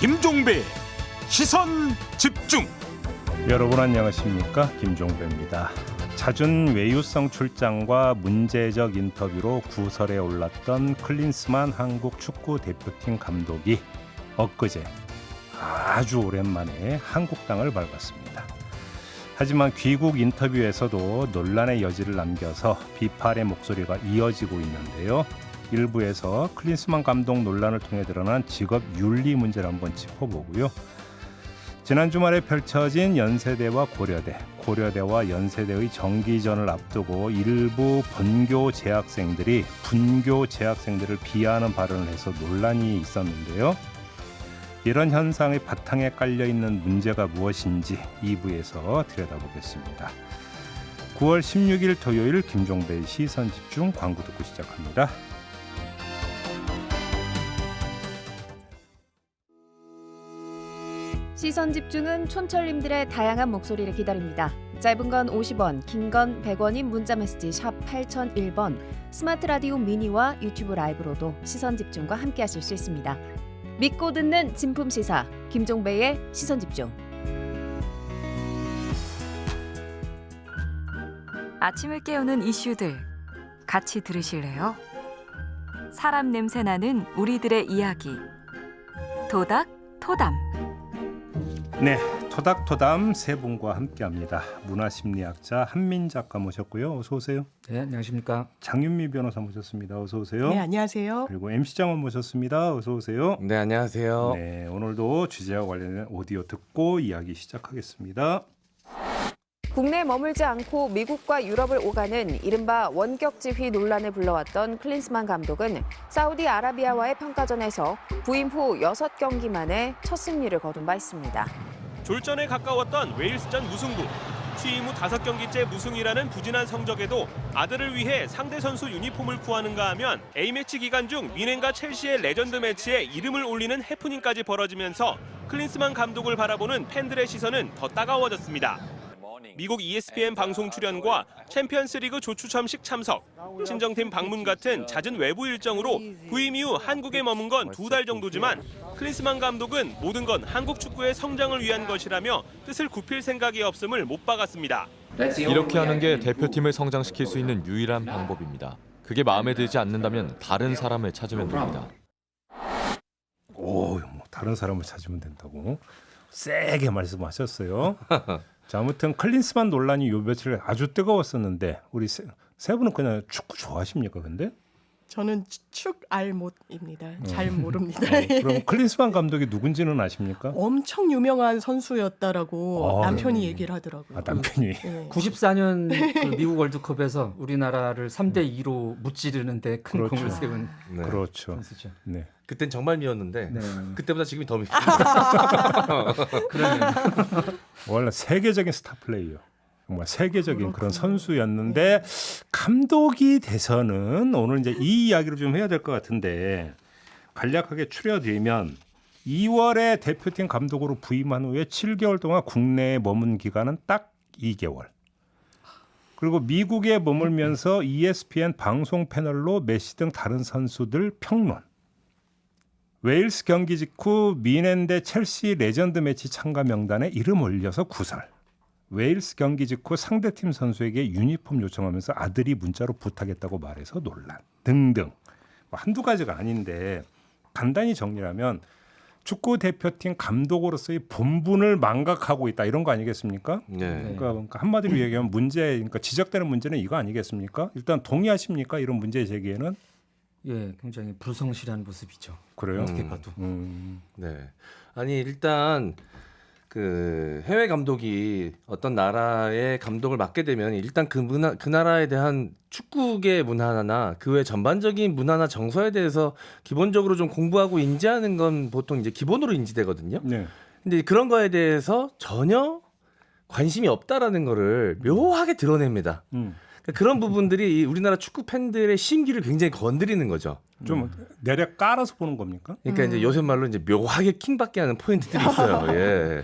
김종배 시선 집중. 여러분 안녕하십니까, 김종배입니다. 잦은 외유성 출장과 문제적 인터뷰로 구설에 올랐던 클린스만 한국 축구 대표팀 감독이 엊그제 아주 오랜만에 한국 땅을 밟았습니다. 하지만 귀국 인터뷰에서도 논란의 여지를 남겨서 비판의 목소리가 이어지고 있는데요. 일부에서 클린스만 감독 논란을 통해 드러난 직업 윤리 문제를 한번 짚어보고요. 지난 주말에 펼쳐진 연세대와 고려대와 연세대의 정기전을 앞두고 일부 본교 재학생들이 분교 재학생들을 비하하는 발언을 해서 논란이 있었는데요. 이런 현상의 바탕에 깔려있는 문제가 무엇인지 2부에서 들여다보겠습니다. 9월 16일 토요일 김종배의 시선집중, 광고 듣고 시작합니다. 시선집중은 촌철님들의 다양한 목소리를 기다립니다. 짧은 건 50원, 긴 건 100원인 문자메시지 샵 8001번, 스마트 라디오 미니와 유튜브 라이브로도 시선집중과 함께하실 수 있습니다. 믿고 듣는 진품시사 김종배의 시선집중. 아침을 깨우는 이슈들 같이 들으실래요? 사람 냄새나는 우리들의 이야기 도닥토담. 네, 토닥토담 세 분과 함께합니다. 문화심리학자 한민 작가 모셨고요. 어서 오세요. 네, 안녕하십니까. 장윤미 변호사 모셨습니다. 어서 오세요. 네, 안녕하세요. 그리고 MC 장원 모셨습니다. 어서 오세요. 네, 안녕하세요. 네, 오늘도 주제와 관련된 오디오 듣고 이야기 시작하겠습니다. 국내에 머물지 않고 미국과 유럽을 오가는 이른바 원격지휘 논란을 불러왔던 클린스만 감독은 사우디아라비아와의 평가전에서 부임 후 6경기 만에 첫 승리를 거둔 바 있습니다. 졸전에 가까웠던 웨일스전 무승부. 취임 후 5경기째 무승이라는 부진한 성적에도 아들을 위해 상대 선수 유니폼을 구하는가 하면 A매치 기간 중 미넨과 첼시의 레전드 매치에 이름을 올리는 해프닝까지 벌어지면서 클린스만 감독을 바라보는 팬들의 시선은 더 따가워졌습니다. 미국 ESPN 방송 출연과 챔피언스리그 조추첨식 참석, 친정팀 방문 같은 잦은 외부 일정으로 부임 이후 한국에 머문 건 2달 정도지만 클린스만 감독은 모든 건 한국 축구의 성장을 위한 것이라며 뜻을 굽힐 생각이 없음을 못 박았습니다. 이렇게 하는 게 대표팀을 성장시킬 수 있는 유일한 방법입니다. 그게 마음에 들지 않는다면 다른 사람을 찾으면 됩니다. 오, 뭐 다른 사람을 찾으면 된다고 세게 말씀하셨어요. 자, 아무튼 클린스만 논란이 요 며칠 아주 뜨거웠었는데 우리 세 분은 그냥 축구 좋아하십니까? 근데 저는 축알못입니다. 잘 모릅니다. 그럼 클린스만 감독이 누군지는 아십니까? 엄청 유명한 선수였다라고 남편이 얘기를 하더라고요. 아, 남편이. 네. 94년 그 미국 월드컵에서 우리나라를 3대2로 무찌르는데 큰 그렇죠. 공을 세운 네. 그렇죠. 선수죠. 네. 그땐 정말 미웠는데 네. 그때보다 지금이 더 밉습니다. 그러네요. 원래 세계적인 스타 플레이어. 정말 세계적인 그런 선수였는데 감독이 돼서는 오늘 이제 이 이야기를 좀 해야 될 것 같은데 간략하게 추려드리면 2월에 대표팀 감독으로 부임한 후에 7개월 동안 국내에 머문 기간은 딱 2개월. 그리고 미국에 머물면서 ESPN 방송 패널로 메시 등 다른 선수들 평론. 웨일스 경기 직후 미넨 대 첼시 레전드 매치 참가 명단에 이름 올려서 구설. 웨일스 경기 직후 상대팀 선수에게 유니폼 요청하면서 아들이 문자로 부탁했다고 말해서 논란 등등. 한두 가지가 아닌데 간단히 정리하면 축구 대표팀 감독으로서의 본분을 망각하고 있다 이런 거 아니겠습니까? 네. 그러니까 한마디로 얘기하면 그러니까 지적되는 문제는 이거 아니겠습니까? 일단 동의하십니까? 이런 문제 제기에는? 예, 굉장히 불성실한 모습이죠. 그래요? 어떻게 봐도. 네. 아니 일단 그 해외 감독이 어떤 나라의 감독을 맡게 되면 일단 그 나라에 대한 축구계 문화나 그 외 전반적인 문화나 정서에 대해서 기본적으로 좀 공부하고 인지하는 건 보통 이제 기본으로 인지되거든요. 네. 근데 그런 거에 대해서 전혀 관심이 없다라는 거를 묘하게 드러냅니다. 그런 부분들이 우리나라 축구 팬들의 심기를 굉장히 건드리는 거죠. 좀 내려 깔아서 보는 겁니까? 그러니까 이제 요새 말로 이제 묘하게 킹받게 하는 포인트들이 있어요. 예.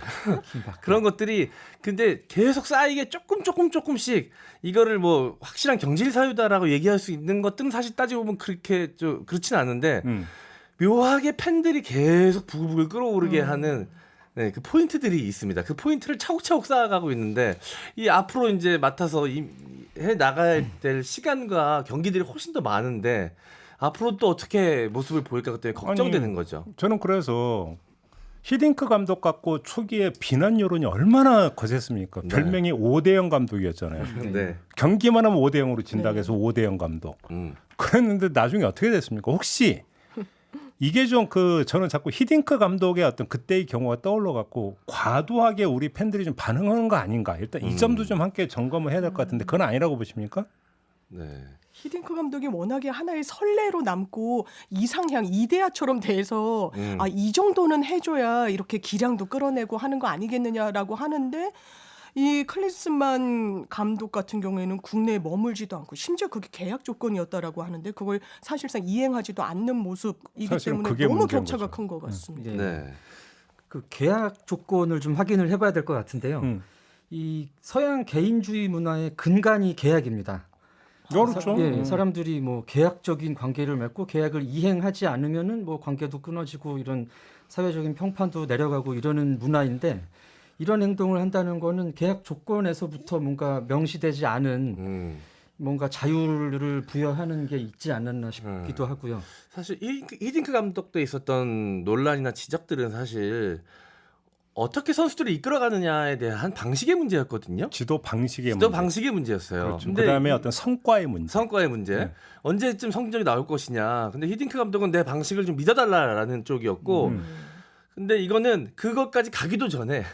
그런 것들이 근데 계속 쌓이게 조금씩 이거를 뭐 확실한 경질 사유다라고 얘기할 수 있는 것들은 사실 따지고 보면 그렇게 그렇진 않은데 묘하게 팬들이 계속 부글부글 끓어오르게 하는 네, 그 포인트들이 있습니다. 그 포인트를 차곡차곡 쌓아가고 있는데 이 앞으로 이제 맡아서 해 나가야 될 시간과 경기들이 훨씬 더 많은데 앞으로 또 어떻게 모습을 보일까 때문에 걱정되는 아니, 거죠. 저는 그래서 히딩크 감독 갖고 초기에 비난 여론이 얼마나 거셌습니까? 네. 별명이 5대0 감독이었잖아요. 네. 경기만 하면 5대0으로 진다고 해서 5대0 감독. 그랬는데 나중에 어떻게 됐습니까? 혹시 이게 좀 저는 자꾸 히딩크 감독의 어떤 그때의 경우가 떠올라 갖고 과도하게 우리 팬들이 좀 반응하는 거 아닌가? 일단 이 점도 좀 함께 점검을 해야 될 것 같은데 그건 아니라고 보십니까? 네. 히딩크 감독이 워낙에 하나의 선례로 남고 이상향 이데아처럼 돼서 이 정도는 해줘야 이렇게 기량도 끌어내고 하는 거 아니겠느냐라고 하는데 이 클린스만 감독 같은 경우에는 국내에 머물지도 않고 심지어 그게 계약 조건이었다라고 하는데 그걸 사실상 이행하지도 않는 모습이기 사실은 때문에 그게 너무 문제인 격차가 거죠. 큰 것 같습니다. 네. 네. 그 계약 조건을 좀 확인을 해봐야 될 것 같은데요. 이 서양 개인주의 문화의 근간이 계약입니다. 그렇죠. 예, 사람들이 뭐 계약적인 관계를 맺고 계약을 이행하지 않으면은 뭐 관계도 끊어지고 이런 사회적인 평판도 내려가고 이러는 문화인데 이런 행동을 한다는 거는 계약 조건에서부터 뭔가 명시되지 않은 뭔가 자유를 부여하는 게 있지 않았나 싶기도 하고요. 사실 히딩크 감독도 있었던 논란이나 지적들은 사실 어떻게 선수들을 이끌어가느냐에 대한 방식의 문제였거든요. 지도 방식의 지도 문제. 방식의 문제였어요. 그렇죠. 근데 그다음에 어떤 성과의 문제. 성과의 문제. 네. 언제쯤 성적이 나올 것이냐. 근데 히딩크 감독은 내 방식을 좀 믿어달라라는 쪽이었고, 근데 이거는 그것까지 가기도 전에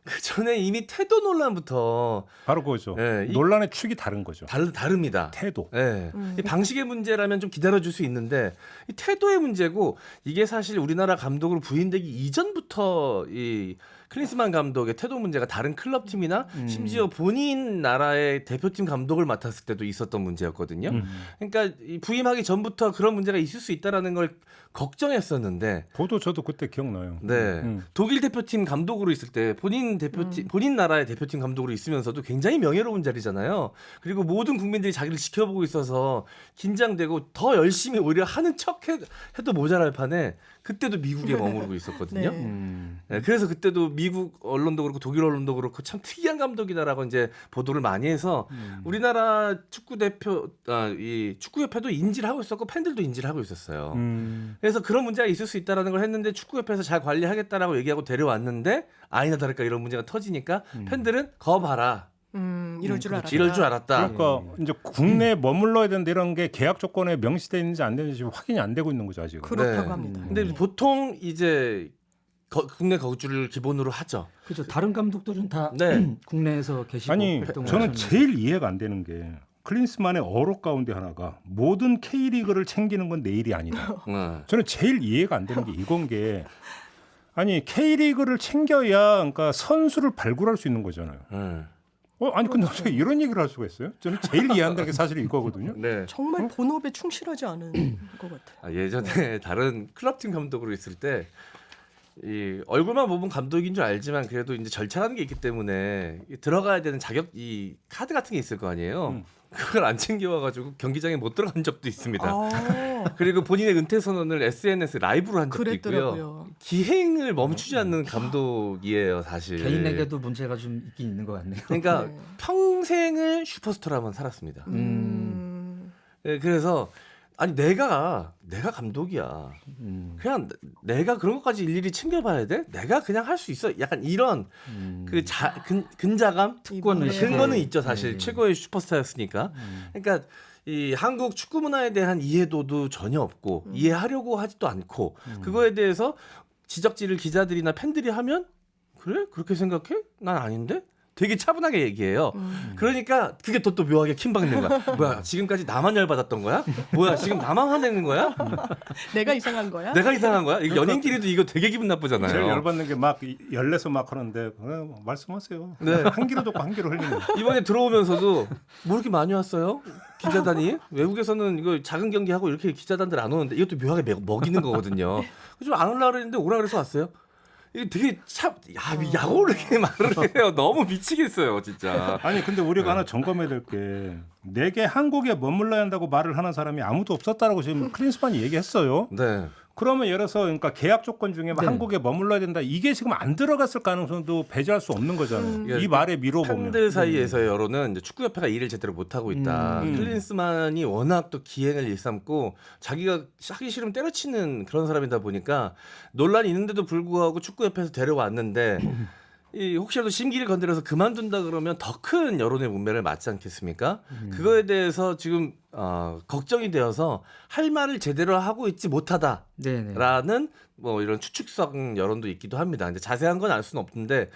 그 전에 이미 태도 논란부터 바로 그거죠. 예, 논란의 축이 다른 거죠. 다릅니다. 태도. 예. 이 방식의 문제라면 좀 기다려줄 수 있는데 이 태도의 문제고 이게 사실 우리나라 감독으로 부임되기 이전부터 이 클린스만 감독의 태도 문제가 다른 클럽 팀이나 심지어 본인 나라의 대표팀 감독을 맡았을 때도 있었던 문제였거든요. 그러니까 이 부임하기 전부터 그런 문제가 있을 수 있다라는 걸 걱정했었는데 저도 그때 기억나요. 네. 독일 대표팀 감독으로 있을 때 본인 나라의 대표팀 감독으로 있으면서도 굉장히 명예로운 자리잖아요. 그리고 모든 국민들이 자기를 지켜보고 있어서 긴장되고 더 열심히 오히려 하는 척 해도 모자랄 판에 그때도 미국에 머무르고 있었거든요. 네, 그래서 그때도 미국 언론도 그렇고 독일 언론도 그렇고 참 특이한 감독이다라고 이제 보도를 많이 해서 우리나라 축구 대표 이 축구협회도 인지를 하고 있었고 팬들도 인지를 하고 있었어요. 그래서 그런 문제가 있을 수 있다라는 걸 했는데 축구협회에서 잘 관리하겠다라고 얘기하고 데려왔는데 아니나 다를까 이런 문제가 터지니까 팬들은 거 봐라. 이럴 줄 알았다. 이럴 줄 알았다. 그러니까 이제 국내에 머물러야 되는데 이런 게 계약 조건에 명시되어 있는지 안 되는지 지금 확인이 안 되고 있는 거죠 아직. 그렇다고 합니다. 근데 보통 이제 국내 거주를 기본으로 하죠. 그렇죠. 다른 감독들은 다 네. 국내에서 계시고 아니 활동을 저는 하셨는데. 제일 이해가 안 되는 게 클린스만의 어록 가운데 하나가 모든 K리그를 챙기는 건 내 일이 아니다. 저는 제일 이해가 안 되는 게 이건 게 아니 K리그를 챙겨야 그러니까 선수를 발굴할 수 있는 거잖아요. 아니 근데 어떻게 이런 얘기를 할 수가 있어요? 저는 제일 이해 안 되는 게 사실 이거거든요. 네. 정말 본업에 충실하지 않은 것 같아요. 예전에 다른 클럽팀 감독으로 있을 때 이 얼굴만 보면 감독인 줄 알지만 그래도 이제 절차라는 게 있기 때문에 들어가야 되는 자격 이 카드 같은 게 있을 거 아니에요. 그걸 안 챙겨와가지고 경기장에 못 들어간 적도 있습니다. 그리고 본인의 은퇴 선언을 SNS 라이브로 한 적도 그랬더라고요. 있고요. 기행을 멈추지 않는 감독이에요, 사실. 개인에게도 문제가 좀 있긴 있는 것 같네요. 그러니까 네. 평생을 슈퍼스타로만 살았습니다. 네, 그래서 아니 내가 감독이야. 그냥 내가 그런 것까지 일일이 챙겨봐야 돼? 내가 그냥 할 수 있어. 약간 이런 근자감, 특권을 근거는 있죠 사실. 최고의 슈퍼스타였으니까. 그러니까 이 한국 축구 문화에 대한 이해도도 전혀 없고 이해하려고 하지도 않고 그거에 대해서 지적질을 기자들이나 팬들이 하면 그래? 그렇게 생각해? 난 아닌데? 되게 차분하게 얘기해요. 그러니까 그게 또 묘하게 킴박는 거야. 뭐야 지금까지 나만 열받았던 거야? 뭐야 지금 나만 화내는 거야? 내가 이상한 거야? 내가 이상한 거야? 이거 연인끼리도 이거 되게 기분 나쁘잖아요. 제일 열받는 게 막 열내서 막 하는데 말씀하세요. 네. 한 귀로 듣고 한 귀로 흘리는 거. 이번에 들어오면서도 뭐 이렇게 많이 왔어요? 기자단이? 외국에서는 이거 작은 경기하고 이렇게 기자단들 안 오는데 이것도 묘하게 먹이는 거거든요. 좀 안 오려고 그랬는데 오라 그래서 왔어요. 이게 되게 야구를 이렇게 말을 해요. 너무 미치겠어요, 진짜. 아니 근데 우리가 하나 점검해야 될 게 내게 한국에 머물러야 한다고 말을 하는 사람이 아무도 없었다라고 지금 클린스만이 얘기했어요. 네. 그러면 예를 들어서 그러니까 계약 조건 중에 뭐 네. 한국에 머물러야 된다. 이게 지금 안 들어갔을 가능성도 배제할 수 없는 거잖아요. 이 말에 미뤄 보면. 팬들 사이에서의 여론은 이제 축구협회가 일을 제대로 못 하고 있다. 클린스만이 워낙 또 기행을 일삼고 자기가 하기 싫으면 때려치는 그런 사람이다 보니까 논란이 있는데도 불구하고 축구협회에서 데려왔는데 이 혹시라도 심기를 건드려서 그만둔다 그러면 더 큰 여론의 문매를 맞지 않겠습니까? 그거에 대해서 지금 걱정이 되어서 할 말을 제대로 하고 있지 못하다라는 네네. 뭐 이런 추측성 여론도 있기도 합니다. 이제 자세한 건 알 수는 없는데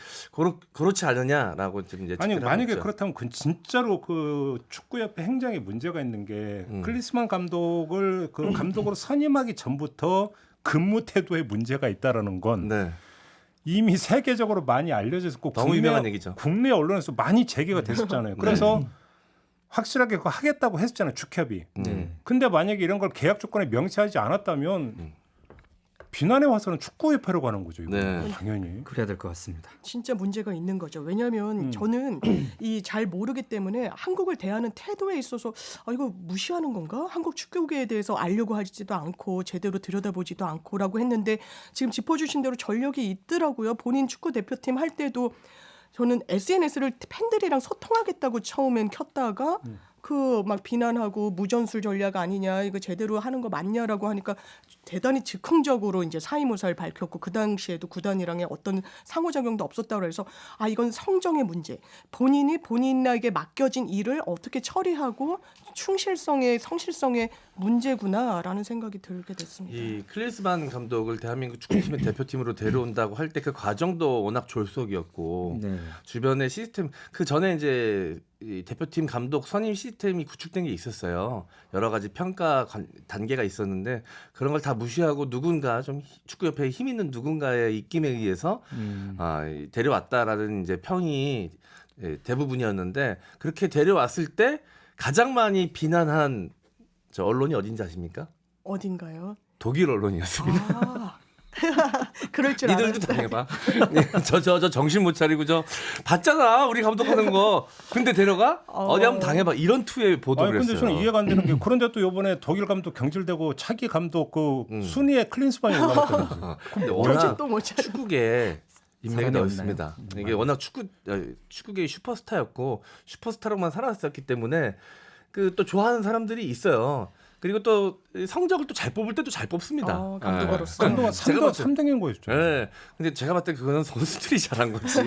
그렇지 않느냐라고 지금 이제 아니 만약에 있죠. 그렇다면 진짜로 그 축구협회 행정에 문제가 있는 게 클린스만 감독을 그 감독으로 선임하기 전부터 근무 태도에 문제가 있다라는 건 네. 이미 세계적으로 많이 알려져 있었고 너무 유명한 얘기죠. 국내 언론에서 많이 제기가 됐었잖아요. 그래서 확실하게 그거 하겠다고 했었잖아요. 축협이. 네. 근데 만약에 이런 걸 계약 조건에 명시하지 않았다면 비난에 와서는 축구협회로 가는 거죠. 이거 네. 당연히. 그래야 될 것 같습니다. 진짜 문제가 있는 거죠. 왜냐하면 저는 이 잘 모르기 때문에 한국을 대하는 태도에 있어서 이거 무시하는 건가? 한국 축구계에 대해서 알려고 하지도 않고 제대로 들여다보지도 않고라고 했는데 지금 짚어주신 대로 전력이 있더라고요. 본인 축구 대표팀 할 때도 저는 SNS를 팬들이랑 소통하겠다고 처음엔 켰다가 그 막 비난하고 무전술 전략 아니냐 이거 제대로 하는 거 맞냐라고 하니까 대단히 즉흥적으로 이제 사의무사를 밝혔고 그 당시에도 구단이랑의 어떤 상호작용도 없었다고 해서 이건 성정의 문제 본인이 본인에게 맡겨진 일을 어떻게 처리하고 성실성의 문제구나라는 생각이 들게 됐습니다. 이 클린스만 감독을 대한민국 축구팀의 대표팀으로 데려온다고 할 때 그 과정도 워낙 졸속이었고 네. 주변의 시스템 그 전에 이제 이 대표팀 감독 선임 시스템이 구축된 게 있었어요. 여러 가지 평가 단계가 있었는데 그런 걸 다 무시하고 누군가 좀 축구협회에 힘 있는 누군가의 입김에 의해서 데려왔다라는 이제 평이 대부분이었는데 그렇게 데려왔을 때 가장 많이 비난한 저 언론이 어딘지 아십니까? 어딘가요? 독일 언론이었습니다. 그럴 줄 니들도 알았어요. 당해봐. 저 정신 못 차리고 저 봤잖아 우리 감독하는 거. 근데 데려가? 어디 한번 당해봐. 이런 투의 보도를 근데 했어요. 저는 이해가 안 되는 게 그런데 또 이번에 독일 감독 경질되고 차기 감독 그 순위에 클린스만이 올라갔거든요. 근데 어제 워낙 또 못 찾아. 축구계 인맥이 사람이 넓습니다. 이게 워낙 축구계의 슈퍼스타였고 슈퍼스타로만 살았었기 때문에 그 또 좋아하는 사람들이 있어요. 그리고 또 성적을 또 잘 뽑을 때도 잘 뽑습니다. 감독으로서. 한동안 제가 봤을 때 3등인 거였죠. 네. 근데 제가 봤을 때 그거는 선수들이 잘한 거지.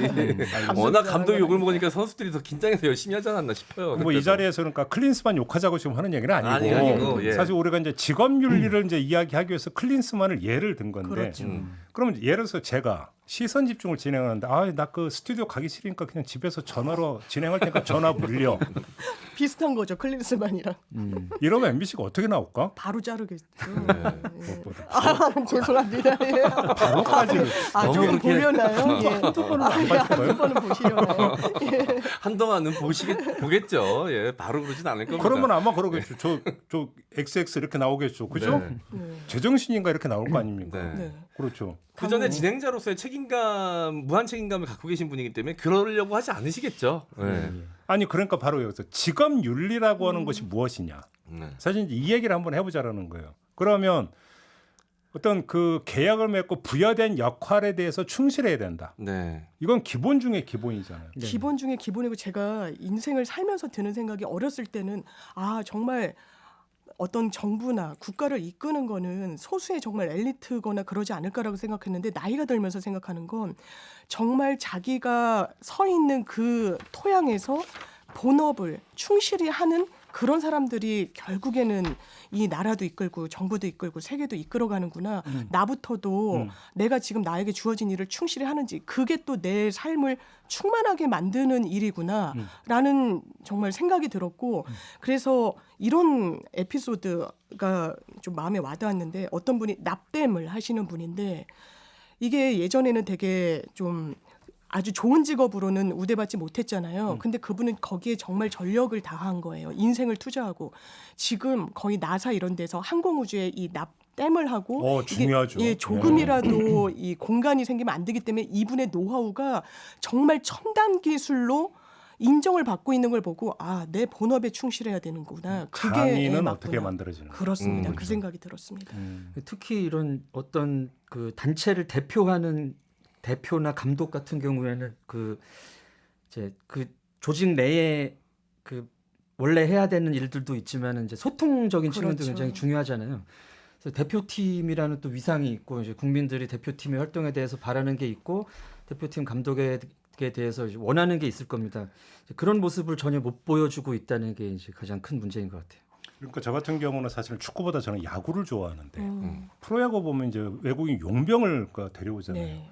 워낙 감독이 욕을 먹으니까 선수들이 더 긴장해서 열심히 하지 않았나 싶어요. 뭐 이 자리에서 그러니까 클린스만 욕하자고 지금 하는 얘기는 아니고, 아니고, 예. 사실 우리가 이제 직업 윤리를 이제 이야기하기 위해서 클린스만을 예를 든 건데 그렇죠. 그러면 예를 들어서 제가 시선 집중을 진행하는데 나 그 스튜디오 가기 싫으니까 그냥 집에서 전화로 진행할 테니까 전화 물려. 비슷한 거죠. 클린스만이랑. 이러면 MBC가 어떻게 나올까? 바로 자르겠죠. 네. 죄송합니다. 예. 바로까지를 너무 조금 그렇게- 보려나요? 예. 한두 번은 안 봤을까요? 한 번은 보시려나요? 한동안은 보겠죠. 예, 바로 그러진 않을 겁니다. 그러면 아마 그러겠죠. 저 XX 이렇게 나오겠죠. 그죠? 네. 네. 제정신인가 이렇게 나올 거 아닙니까? 네. 네. 그렇죠. 그 전에 진행자로서의 무한 책임감을 갖고 계신 분이기 때문에 그러려고 하지 않으시겠죠. 네. 아니 그러니까 바로 여기서 직업 윤리라고 하는 것이 무엇이냐. 네. 사실 이제 이 얘기를 한번 해보자라는 거예요. 그러면 어떤 그 계약을 맺고 부여된 역할에 대해서 충실해야 된다. 네. 이건 기본 중에 기본이잖아요. 네. 기본 중에 기본이고 제가 인생을 살면서 드는 생각이 어렸을 때는 정말 어떤 정부나 국가를 이끄는 거는 소수의 정말 엘리트거나 그러지 않을까라고 생각했는데 나이가 들면서 생각하는 건 정말 자기가 서 있는 그 토양에서 본업을 충실히 하는 그런 사람들이 결국에는 이 나라도 이끌고 정부도 이끌고 세계도 이끌어가는구나. 나부터도 내가 지금 나에게 주어진 일을 충실히 하는지 그게 또 내 삶을 충만하게 만드는 일이구나라는 정말 생각이 들었고 그래서 이런 에피소드가 좀 마음에 와닿았는데 어떤 분이 납땜을 하시는 분인데 이게 예전에는 되게 좀 아주 좋은 직업으로는 우대받지 못했잖아요. 근데 그분은 거기에 정말 전력을 다한 거예요. 인생을 투자하고 지금 거의 나사 이런 데서 항공우주에 이 납땜을 하고 중요하죠. 이게 조금이라도 이 공간이 생기면 안 되기 때문에 이분의 노하우가 정말 첨단 기술로 인정을 받고 있는 걸 보고 아, 내 본업에 충실해야 되는구나. 그게 강의는 맞구나. 어떻게 만들어지는 거예요? 그렇습니다. 그 생각이 들었습니다. 특히 이런 어떤 그 단체를 대표하는 대표나 감독 같은 경우에는 그 이제 그 조직 내에 그 원래 해야 되는 일들도 있지만 이제 소통적인 측면도 그렇죠. 굉장히 중요하잖아요. 그래서 대표팀이라는 또 위상이 있고 이제 국민들이 대표팀의 활동에 대해서 바라는 게 있고 대표팀 감독에 대해서 이제 원하는 게 있을 겁니다. 이제 그런 모습을 전혀 못 보여주고 있다는 게 이제 가장 큰 문제인 것 같아요. 그러니까 저 같은 경우는 사실은 축구보다 저는 야구를 좋아하는데 프로야구 보면 이제 외국인 용병을 데려오잖아요. 네.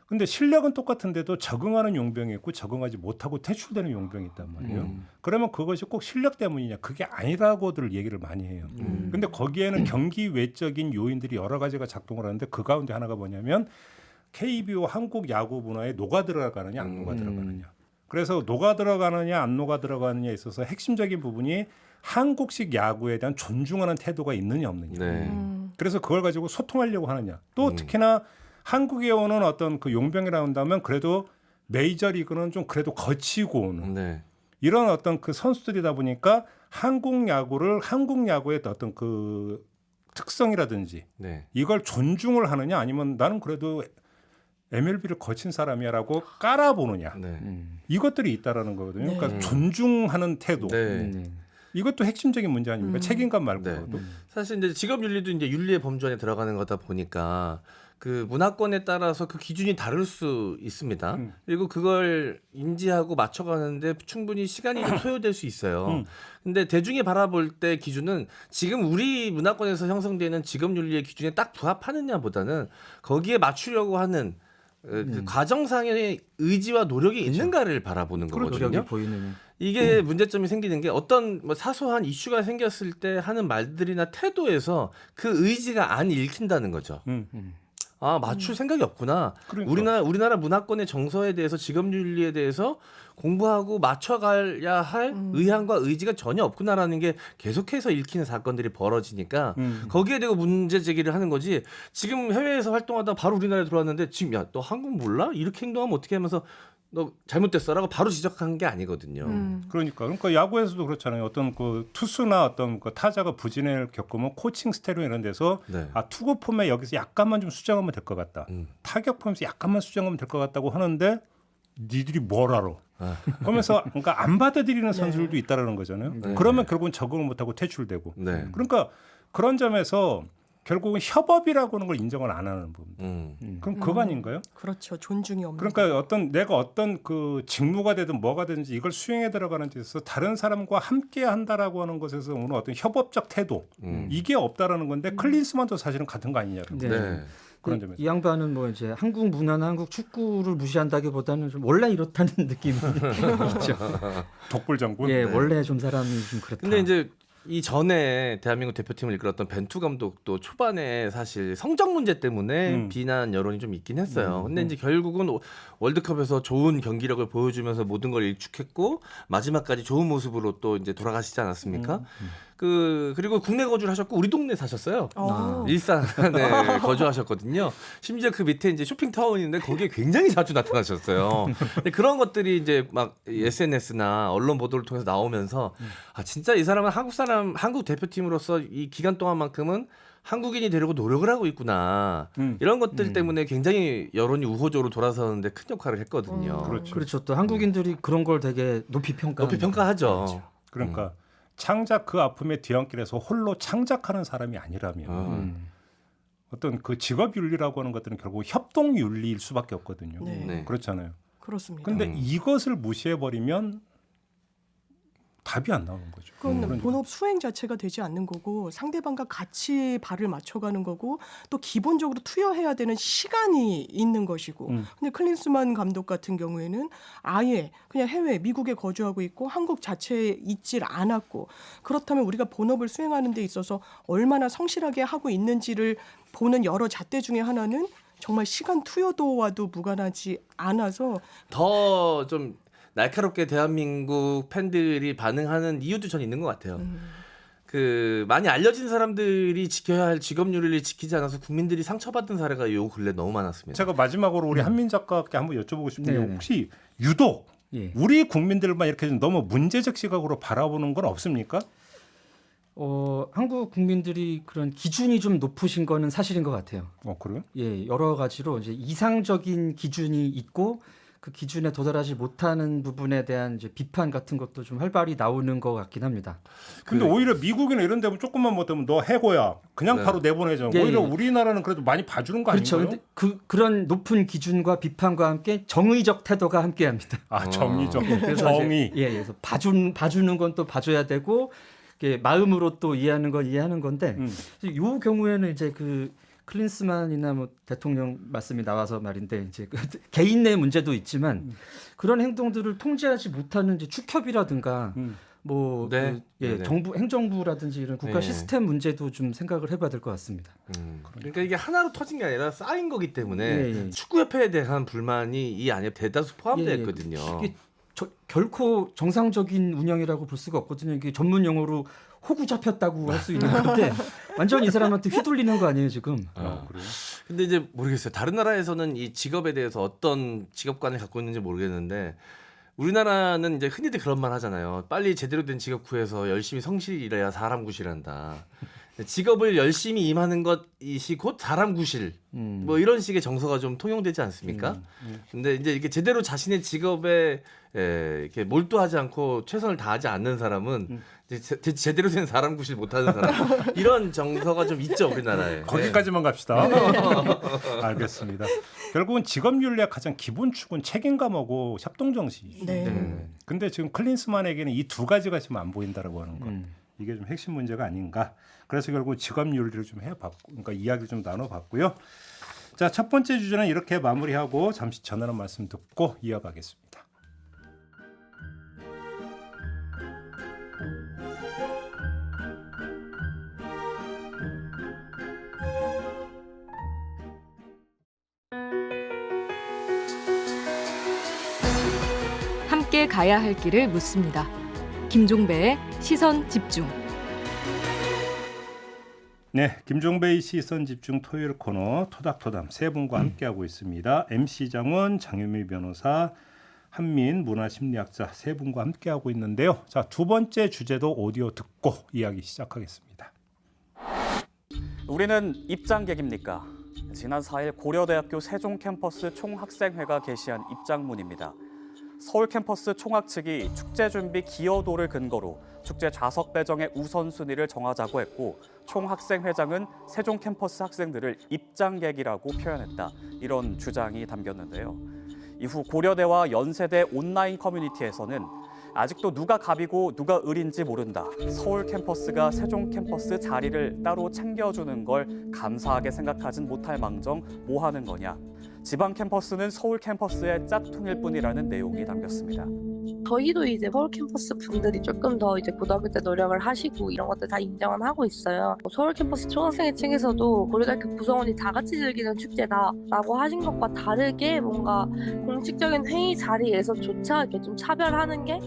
근데 실력은 똑같은데도 적응하는 용병이 있고 적응하지 못하고 퇴출되는 용병이 있단 말이에요. 그러면 그것이 꼭 실력 때문이냐? 그게 아니라고들 얘기를 많이 해요. 근데 거기에는 경기 외적인 요인들이 여러 가지가 작동을 하는데 그 가운데 하나가 뭐냐면 KBO 한국 야구 문화에 녹아 들어가느냐 안 녹아 들어가느냐. 그래서 녹아 들어가느냐 안 녹아 들어가느냐에 있어서 핵심적인 부분이 한국식 야구에 대한 존중하는 태도가 있느냐 없느냐. 네. 그래서 그걸 가지고 소통하려고 하느냐. 또 특히나 한국에 오는 어떤 그 용병이라 한다면 그래도 메이저리그는 좀 그래도 거치고 오는 네. 이런 어떤 그 선수들이다 보니까 한국 야구를 한국 야구의 어떤 그 특성이라든지 네. 이걸 존중을 하느냐 아니면 나는 그래도 MLB를 거친 사람이야라고 깔아보느냐 네. 이것들이 있다라는 거거든요. 네. 그러니까 존중하는 태도 네. 이것도 핵심적인 문제 아닙니까? 책임감 말고도. 네. 사실 이제 직업 윤리도 이제 윤리의 범주 안에 들어가는 거다 보니까 그 문화권에 따라서 그 기준이 다를 수 있습니다. 그리고 그걸 인지하고 맞춰가는데 충분히 시간이 좀 소요될 수 있어요. 근데 대중이 바라볼 때 기준은 지금 우리 문화권에서 형성되는 직업 윤리의 기준에 딱 부합하느냐보다는 거기에 맞추려고 하는 그 과정상의 의지와 노력이 있는가를 바라보는 거거든요. 노력이 보이는. 이게 문제점이 생기는 게 어떤 뭐 사소한 이슈가 생겼을 때 하는 말들이나 태도에서 그 의지가 안 읽힌다는 거죠. 아, 맞출 생각이 없구나. 그러니까. 우리나라 문화권의 정서에 대해서 직업윤리에 대해서 공부하고 맞춰가야 할 의향과 의지가 전혀 없구나라는 게 계속해서 읽히는 사건들이 벌어지니까 거기에 대고 문제 제기를 하는 거지. 지금 해외에서 활동하다 바로 우리나라에 들어왔는데 지금 야, 너 한국 몰라? 이렇게 행동하면 어떻게 하면서 너 잘못됐어라고 바로 지적한 게 아니거든요. 그러니까 야구에서도 그렇잖아요. 어떤 그 투수나 어떤 그 타자가 부진을 겪으면 코칭 스태로 이런 데서 네. 아 투구 폼에 여기서 약간만 좀 수정하면 될 것 같다. 타격 폼에서 약간만 수정하면 될 것 같다고 하는데 니들이 뭘 알아? 그러면서 그러니까 안 받아들이는 선수들도 있다라는 거잖아요. 네. 그러면 결국은 적응을 못하고 퇴출되고. 네. 그러니까 그런 점에서 결국은 협업이라고 하는 걸 인정을 안 하는 부분. 그럼 그거 아닌가요? 그렇죠. 존중이 없는. 그러니까 내가 어떤 그 직무가 되든 뭐가 되든지 이걸 수행해 들어가는 데 있어서 다른 사람과 함께 한다라고 하는 것에서 오는 어떤 협업적 태도 이게 없다라는 건데 클린스만도 사실은 같은 거 아니냐. 네. 네. 그런 점에서. 이 양반은 뭐 이제 한국 문화나 한국 축구를 무시한다기보다는 좀 원래 이렇다는 느낌이 있죠. 독불장군. 예, 네. 원래 좀 사람이 좀 그렇다. 근데 이제 이 전에 대한민국 대표팀을 이끌었던 벤투 감독도 초반에 사실 성적 문제 때문에 비난 여론이 좀 있긴 했어요. 근데 이제 결국은 월드컵에서 좋은 경기력을 보여주면서 모든 걸 일축했고 마지막까지 좋은 모습으로 또 이제 돌아가시지 않았습니까? 그리고 국내 거주를 하셨고 우리 동네 사셨어요. 일산에 거주하셨거든요. 심지어 그 밑에 이제 쇼핑타운이 있는데 거기에 굉장히 자주 나타나셨어요. 근데 그런 것들이 이제 막 SNS나 언론 보도를 통해서 나오면서 아 진짜 이 사람은 한국 대표팀으로서 이 기간 동안만큼은 한국인이 되려고 노력을 하고 있구나. 이런 것들 때문에 굉장히 여론이 우호적으로 돌아서는데 큰 역할을 했거든요. 그렇죠. 또 한국인들이 그런 걸 되게 높이 평가하죠. 그러니까 창작 그 아픔의 뒤안길에서 홀로 창작하는 사람이 아니라면 어떤 그 직업 윤리라고 하는 것들은 결국 협동 윤리일 수밖에 없거든요. 네. 네. 그렇잖아요. 그렇습니다. 근데 이것을 무시해 버리면 답이 안 나오는 거죠. 그건 본업 수행 자체가 되지 않는 거고 상대방과 같이 발을 맞춰가는 거고 또 기본적으로 투여해야 되는 시간이 있는 것이고 근데 클린스만 감독 같은 경우에는 아예 그냥 해외 미국에 거주하고 있고 한국 자체에 있질 않았고 그렇다면 우리가 본업을 수행하는 데 있어서 얼마나 성실하게 하고 있는지를 보는 여러 잣대 중에 하나는 정말 시간 투여도와도 무관하지 않아서 더 좀 날카롭게 대한민국 팬들이 반응하는 이유도 전 있는 것 같아요. 그 많이 알려진 사람들이 지켜야 할 직업 윤리를 지키지 않아서 국민들이 상처받은 사례가 요 근래 너무 많았습니다. 제가 마지막으로 우리 한민 작가께 한번 여쭤보고 싶은 게 네네. 혹시 유독 예. 우리 국민들만 이렇게 좀 너무 문제적 시각으로 바라보는 건 없습니까? 한국 국민들이 그런 기준이 좀 높으신 거는 사실인 것 같아요. 그래요? 예, 여러 가지로 이제 이상적인 기준이 있고 그 기준에 도달하지 못하는 부분에 대한 이제 비판 같은 것도 좀 활발히 나오는 것 같긴 합니다. 근데 오히려 미국이나 이런 데면 조금만 못하면 너 해고야. 그냥 네. 바로 내보내죠. 예, 오히려 예. 우리나라는 그래도 많이 봐주는 거 그렇죠. 아닌가요? 근데 그런 높은 기준과 비판과 함께 정의적 태도가 함께합니다. 정의적 그래서 정의. 이제, 그래서 봐주는 건 또 봐줘야 되고 이게 마음으로 또 이해하는 건 이해하는 건데 이 경우에는 이제 그 클린스만이나 뭐 대통령 말씀이 나와서 말인데 이제 그 개인 내 문제도 있지만 그런 행동들을 통제하지 못하는 이제 축협이라든가 뭐 네. 네네. 정부 행정부라든지 이런 국가 네. 시스템 문제도 좀 생각을 해봐야 될 것 같습니다. 그러니까 이게 하나로 터진 게 아니라 쌓인 거기 때문에 예. 축구협회에 대한 불만이 이 안에 대다수 포함되어 예. 있거든요. 이게 결코 정상적인 운영이라고 볼 수가 없거든요. 이게 전문 용어로 호구 잡혔다고 할 수 있는 건데 완전 이 사람한테 휘둘리는 거 아니에요 지금? 그래요? 근데 이제 모르겠어요. 다른 나라에서는 이 직업에 대해서 어떤 직업관을 갖고 있는지 모르겠는데 우리나라는 이제 흔히들 그런 말 하잖아요. 빨리 제대로 된 직업 구해서 열심히 성실히 일해야 사람 구실한다. 직업을 열심히 임하는 것이 곧 사람 구실. 뭐 이런 식의 정서가 좀 통용되지 않습니까? 근데 이제 이게 제대로 자신의 직업에 이렇게 몰두하지 않고 최선을 다하지 않는 사람은 이제 제대로 된 사람 구실 못하는 사람 이런 정서가 좀 있죠 우리나라에. 거기까지만 갑시다. 알겠습니다. 결국은 직업윤리의 가장 기본 축은 책임감하고 협동정신이죠. 네. 근데 지금 클린스만에게는 이 두 가지가 지금 안 보인다라고 하는 것. 이게 좀 핵심 문제가 아닌가. 그래서 결국 직업윤리를 좀 해봤고, 그러니까 이야기를 좀 나눠봤고요. 자, 첫 번째 주제는 이렇게 마무리하고 잠시 전하는 말씀 듣고 이어가겠습니다. 함께 가야 할 길을 묻습니다. 김종배의 시선 집중. 네, 김종배의 시선 집중 토요일 코너 토닥토담 세 분과 함께하고 있습니다. MC 장원, 장유미 변호사, 한민 문화심리학자 세 분과 함께하고 있는데요. 자, 두 번째 주제도 오디오 듣고 이야기 시작하겠습니다. 우리는 입장객입니까? 지난 4일 고려대학교 세종 캠퍼스 총학생회가 게시한 입장문입니다. 서울 캠퍼스 총학 측이 축제 준비 기여도를 근거로 축제 좌석 배정의 우선순위를 정하자고 했고 총학생회장은 세종 캠퍼스 학생들을 입장객이라고 표현했다. 이런 주장이 담겼는데요. 이후 고려대와 연세대 온라인 커뮤니티에서는 아직도 누가 갑이고 누가 을인지 모른다. 서울 캠퍼스가 세종 캠퍼스 자리를 따로 챙겨주는 걸 감사하게 생각하진 못할 망정 뭐 하는 거냐. 지방 캠퍼스는 서울 캠퍼스의 짝퉁일 뿐이라는 내용이 담겼습니다. 저희도 이제 서울 캠퍼스 분들이 조금 더 이제 고등학교 때 노력을 하시고 이런 것들 다 인정은 하고 있어요. 서울 캠퍼스 총학생회 측에서도 고려대학교 구성원이 다 같이 즐기는 축제다라고 하신 것과 다르게 뭔가 공식적인 회의 자리에서조차 이렇게 좀 차별하는 게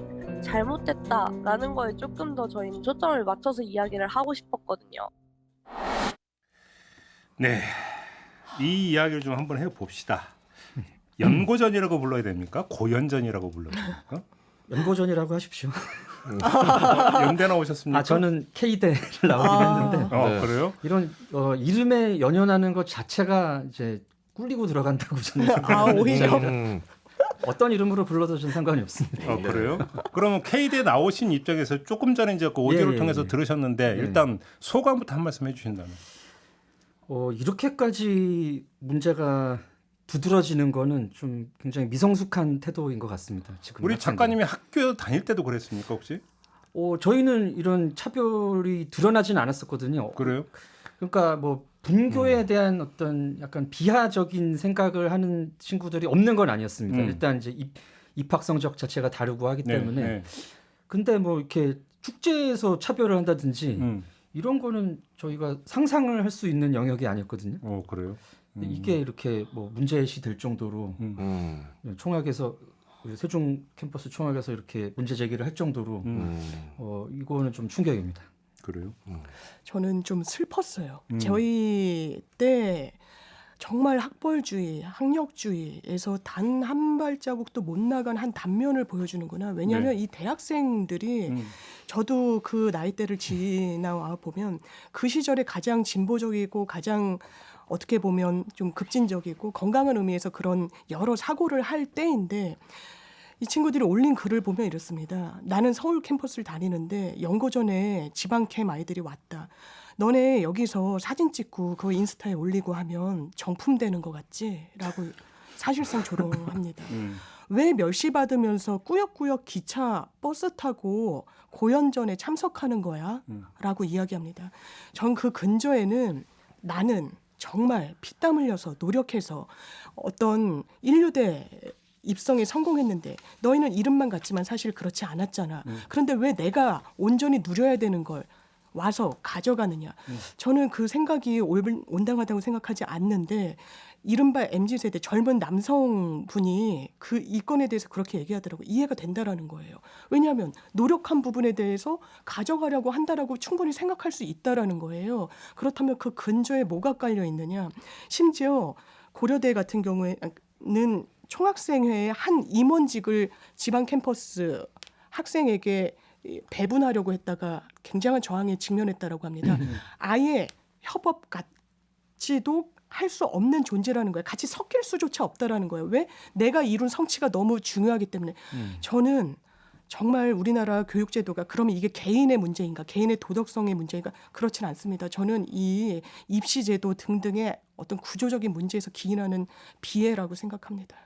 잘못됐다라는 거에 조금 더 저희는 초점을 맞춰서 이야기를 하고 싶었거든요. 네, 이 이야기를 좀 한번 해봅시다. 연고전이라고 불러야 됩니까? 고연전이라고 불러야 됩니까? 연고전이라고 하십시오. 연대 나오셨습니까? 저는 K대를 나오긴 했는데 네. 그래요? 이런 이름에 연연하는 것 자체가 이제 꿀리고 들어간다고 저는 생각합니다. 오히려. 어떤 이름으로 불러도 저는 상관이 없습니다. 그래요? 그러면 K대 나오신 입장에서 조금 전에 이제 그 오디오를 예, 통해서 예. 들으셨는데 일단 소감부터 한 말씀 해주신다면. 이렇게까지 문제가 두드러지는 거는 좀 굉장히 미성숙한 태도인 것 같습니다. 지금 우리 학생들이. 작가님이 학교 다닐 때도 그랬습니까 혹시? 저희는 이런 차별이 드러나진 않았었거든요. 그래요? 그러니까 뭐 분교에 대한 어떤 약간 비하적인 생각을 하는 친구들이 없는 건 아니었습니다. 일단 이제 입학 성적 자체가 다르고 하기 때문에. 네. 근데 뭐 이렇게 축제에서 차별을 한다든지 이런 거는 저희가 상상을 할 수 있는 영역이 아니었거든요. 그래요? 이게 이렇게 뭐 문제시 될 정도로 총학에서 세종 캠퍼스 총학에서 이렇게 문제 제기를 할 정도로 이거는 좀 충격입니다. 그래요? 저는 좀 슬펐어요. 저희 때 정말 학벌주의, 학력주의에서 단 한 발자국도 못 나간 한 단면을 보여주는구나. 왜냐하면 이 대학생들이 저도 그 나이대를 지나와 보면 그 시절에 가장 진보적이고 가장 어떻게 보면 좀 급진적이고 건강한 의미에서 그런 여러 사고를 할 때인데 이 친구들이 올린 글을 보면 이렇습니다. 나는 서울 캠퍼스를 다니는데 연고전에 지방 캠 아이들이 왔다. 너네 여기서 사진 찍고 그 인스타에 올리고 하면 정품되는 것 같지? 라고 사실상 조롱합니다. 왜 멸시 받으면서 꾸역꾸역 기차, 버스 타고 고연전에 참석하는 거야? 라고 이야기합니다. 전 그 근저에는 나는 정말 피땀 흘려서 노력해서 어떤 인류대 입성에 성공했는데 너희는 이름만 같지만 사실 그렇지 않았잖아. 그런데 왜 내가 온전히 누려야 되는 걸 와서 가져가느냐. 저는 그 생각이 온당하다고 생각하지 않는데 이른바 MZ세대 젊은 남성분이 그 이 건에 대해서 그렇게 얘기하더라고요. 이해가 된다라는 거예요. 왜냐하면 노력한 부분에 대해서 가져가려고 한다라고 충분히 생각할 수 있다라는 거예요. 그렇다면 그 근저에 뭐가 깔려 있느냐. 심지어 고려대 같은 경우에는 총학생회의 한 임원직을 지방 캠퍼스 학생에게 배분하려고 했다가 굉장한 저항에 직면했다라고 합니다. 아예 협업 같이도 할 수 없는 존재라는 거예요. 같이 섞일 수조차 없다라는 거예요. 왜? 내가 이룬 성취가 너무 중요하기 때문에. 저는 정말 우리나라 교육제도가 그러면 이게 개인의 문제인가, 개인의 도덕성의 문제인가? 그렇진 않습니다. 저는 이 입시제도 등등의 어떤 구조적인 문제에서 기인하는 비애라고 생각합니다.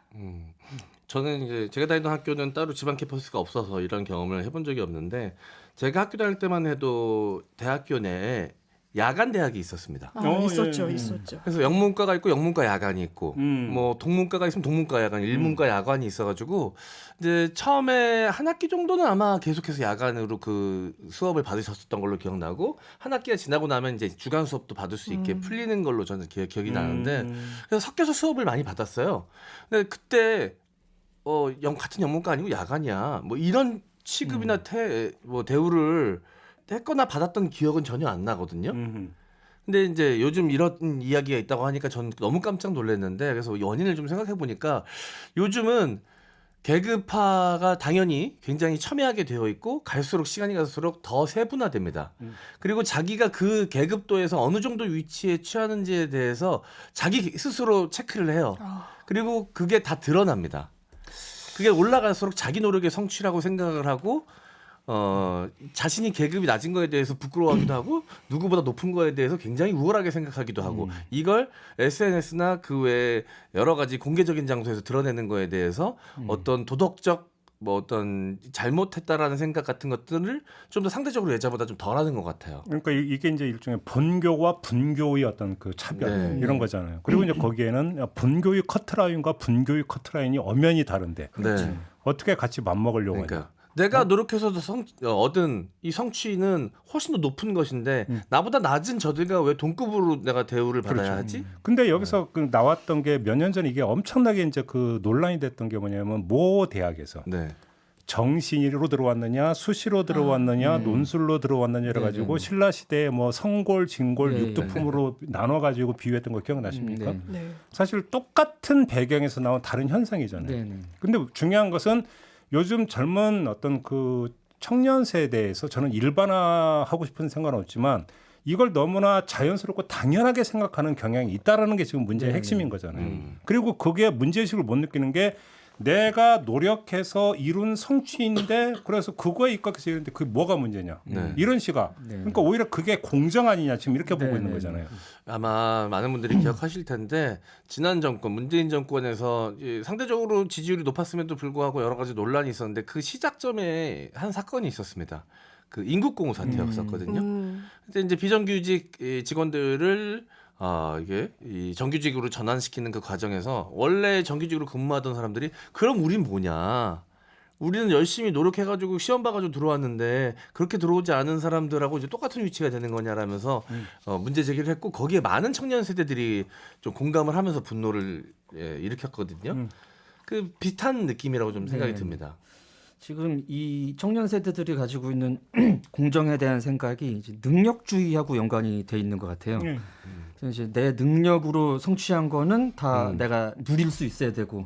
저는 이제 제가 다니던 학교는 따로 지방 캠퍼스가 없어서 이런 경험을 해본 적이 없는데 제가 학교 다닐 때만 해도 대학교 내에 야간 대학이 있었습니다. 있었죠, 있었죠. 그래서 영문과가 있고 영문과 야간이 있고, 뭐 동문과가 있으면 동문과 야간, 일문과 야간이 있어가지고 이제 처음에 한 학기 정도는 아마 계속해서 야간으로 그 수업을 받으셨던 걸로 기억나고 한 학기가 지나고 나면 이제 주간 수업도 받을 수 있게 풀리는 걸로 저는 기억이 나는데 그래서 섞여서 수업을 많이 받았어요. 근데 그때 같은 영문과 아니고 야간이야, 뭐 이런 취급이나 대우를 했거나 받았던 기억은 전혀 안 나거든요. 근데 이제 요즘 이런 이야기가 있다고 하니까 전 너무 깜짝 놀랐는데 그래서 원인을 좀 생각해 보니까 요즘은 계급화가 당연히 굉장히 첨예하게 되어 있고 갈수록 시간이 갈수록 더 세분화됩니다. 그리고 자기가 그 계급도에서 어느 정도 위치에 취하는지에 대해서 자기 스스로 체크를 해요. 그리고 그게 다 드러납니다. 그게 올라갈수록 자기 노력의 성취라고 생각을 하고 자신이 계급이 낮은 거에 대해서 부끄러워하기도 하고 누구보다 높은 거에 대해서 굉장히 우월하게 생각하기도 하고 이걸 SNS나 그 외에 여러 가지 공개적인 장소에서 드러내는 거에 대해서 어떤 도덕적 뭐 어떤 잘못했다라는 생각 같은 것들을 좀 더 상대적으로 예전보다 좀 덜하는 것 같아요. 그러니까 이게 이제 일종의 본교와 분교의 어떤 그 차별 이런 거잖아요. 그리고 이제 거기에는 본교의 커트라인과 분교의 커트라인이 엄연히 다른데 어떻게 같이 맞먹으려고 하냐. 내가 노력해서 얻은 이 성취는 훨씬 더 높은 것인데 나보다 낮은 저들과 왜 동급으로 내가 대우를 받아야 하지? 근데 여기서 그 나왔던 게 몇 년 전에 이게 엄청나게 이제 그 논란이 됐던 게 뭐냐면 모 대학에서 정시로 들어왔느냐, 수시로 들어왔느냐, 논술로 들어왔느냐 이래 가지고 신라 시대에 뭐 성골, 진골, 육두품으로 나눠 가지고 비유했던 거 기억나십니까? 사실 똑같은 배경에서 나온 다른 현상이잖아요. 근데 중요한 것은 요즘 젊은 어떤 그 청년 세대에서 저는 일반화하고 싶은 생각은 없지만 이걸 너무나 자연스럽고 당연하게 생각하는 경향이 있다라는 게 지금 문제의 핵심인 거잖아요. 그리고 그게 문제의식을 못 느끼는 게 내가 노력해서 이룬 성취인데 그래서 그거에 입각해서 이런데 그게 뭐가 문제냐 이런 시각. 그러니까 오히려 그게 공정 아니냐 지금 이렇게 보고 있는 거잖아요. 아마 많은 분들이 기억하실 텐데 지난 정권 문재인 정권에서 상대적으로 지지율이 높았음에도 불구하고 여러 가지 논란이 있었는데 그 시작점에 한 사건이 있었습니다. 그 인국공후 사태였었거든요. 근데 이제 비정규직 직원들을 이게 이 정규직으로 전환시키는 그 과정에서 원래 정규직으로 근무하던 사람들이 그럼 우린 뭐냐? 우리는 열심히 노력해가지고 시험 봐가지고 들어왔는데 그렇게 들어오지 않은 사람들하고 이제 똑같은 위치가 되는 거냐라면서 문제 제기를 했고 거기에 많은 청년 세대들이 좀 공감을 하면서 분노를 일으켰거든요. 그 비슷한 느낌이라고 좀 생각이 듭니다. 지금 이 청년 세대들이 가지고 있는 공정에 대한 생각이 이제 능력주의하고 연관이 돼 있는 것 같아요. 그래서 이제 내 능력으로 성취한 거는 다 내가 누릴 수 있어야 되고,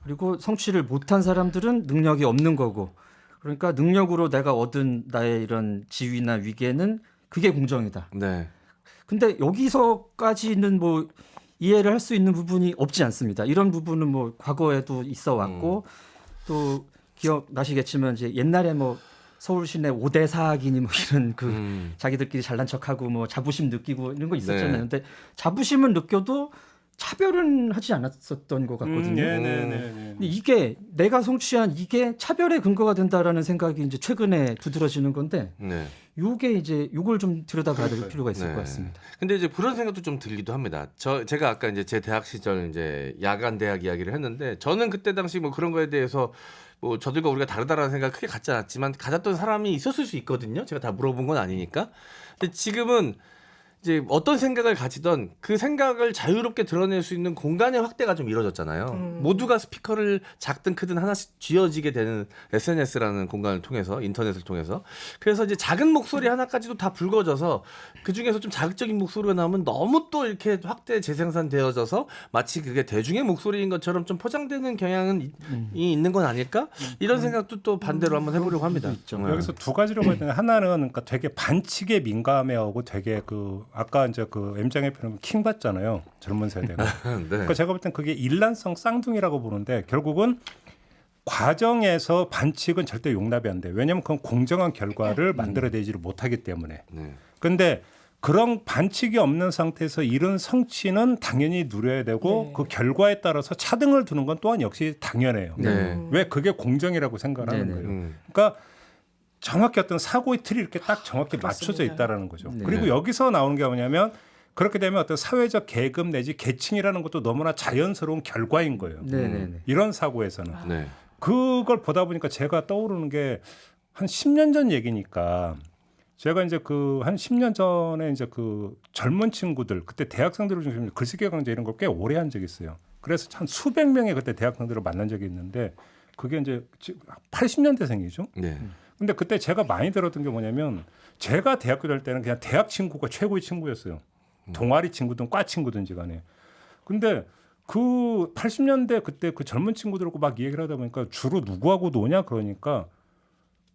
그리고 성취를 못한 사람들은 능력이 없는 거고, 그러니까 능력으로 내가 얻은 나의 이런 지위나 위계는 그게 공정이다. 네. 근데 여기서까지는 뭐 이해를 할 수 있는 부분이 없지 않습니다. 이런 부분은 뭐 과거에도 있어 왔고 또 기억나시겠지만 이제 옛날에 뭐 서울 시내 5대 사학이니 뭐 이런 그 자기들끼리 잘난 척하고 뭐 자부심 느끼고 이런 거 있었잖아요. 네. 근데 자부심은 느껴도 차별은 하지 않았었던 것 같거든요. 근데 이게 내가 성취한 이게 차별의 근거가 된다라는 생각이 이제 최근에 두드러지는 건데, 네. 요게 이제 요걸 좀 들여다봐야 될 필요가 있을 네. 것 같습니다. 근데 이제 그런 생각도 좀 들기도 합니다. 제가 아까 이제 제 대학 시절 이제 야간 대학 이야기를 했는데, 저는 그때 당시 뭐 그런 거에 대해서 뭐 저들과 우리가 다르다라는 생각 크게 갖지 않았지만 가졌던 사람이 있었을 수 있거든요. 제가 다 물어본 건 아니니까. 근데 지금은 이제 어떤 생각을 가지던 그 생각을 자유롭게 드러낼 수 있는 공간의 확대가 좀 이루어졌잖아요. 모두가 스피커를 작든 크든 하나씩 쥐어지게 되는 SNS라는 공간을 통해서, 인터넷을 통해서. 그래서 이제 작은 목소리 하나까지도 다 붉어져서 그 중에서 좀 자극적인 목소리가 나오면 너무 또 이렇게 확대 재생산되어져서 마치 그게 대중의 목소리인 것처럼 좀 포장되는 경향은 있는 건 아닐까? 이런 생각도 또 반대로 한번 해보려고 합니다. 여기서 두 가지로 봐야 되는데, 하나는 그러니까 되게 반칙에 민감해하고 되게 그 아까 이제 그 M장의 표현은 킹 받잖아요. 젊은 세대가. 네. 그러니까 제가 볼 땐 그게 일란성 쌍둥이라고 보는데, 결국은 과정에서 반칙은 절대 용납이 안 돼요. 왜냐하면 그건 공정한 결과를 만들어내지를 못하기 때문에. 그런데 그런 반칙이 없는 상태에서 이런 성취는 당연히 누려야 되고, 그 결과에 따라서 차등을 두는 건 또한 역시 당연해요. 왜 그게 공정이라고 생각하는 거예요. 그러니까 정확히 어떤 사고의 틀이 이렇게 딱 정확히 맞춰져 있다라는 거죠. 그리고 여기서 나오는 게 뭐냐면, 그렇게 되면 어떤 사회적 계급 내지 계층이라는 것도 너무나 자연스러운 결과인 거예요. 이런 사고에서는. 그걸 보다 보니까 제가 떠오르는 게 한 10년 전 얘기니까, 제가 이제 그 한 10년 전에 이제 그 젊은 친구들, 그때 대학생들을 중심으로 글쓰기 강좌 이런 걸 꽤 오래 한 적이 있어요. 그래서 한 수백 명의 그때 대학생들을 만난 적이 있는데, 그게 이제 80년대생이죠. 근데 그때 제가 많이 들었던 게 뭐냐면, 제가 대학교 다닐 때는 그냥 대학 친구가 최고의 친구였어요. 동아리 친구든 과 친구든지 간에. 근데 그 80년대 그때 그 젊은 친구들하고 막 얘기를 하다 보니까 주로 누구하고 노냐 그러니까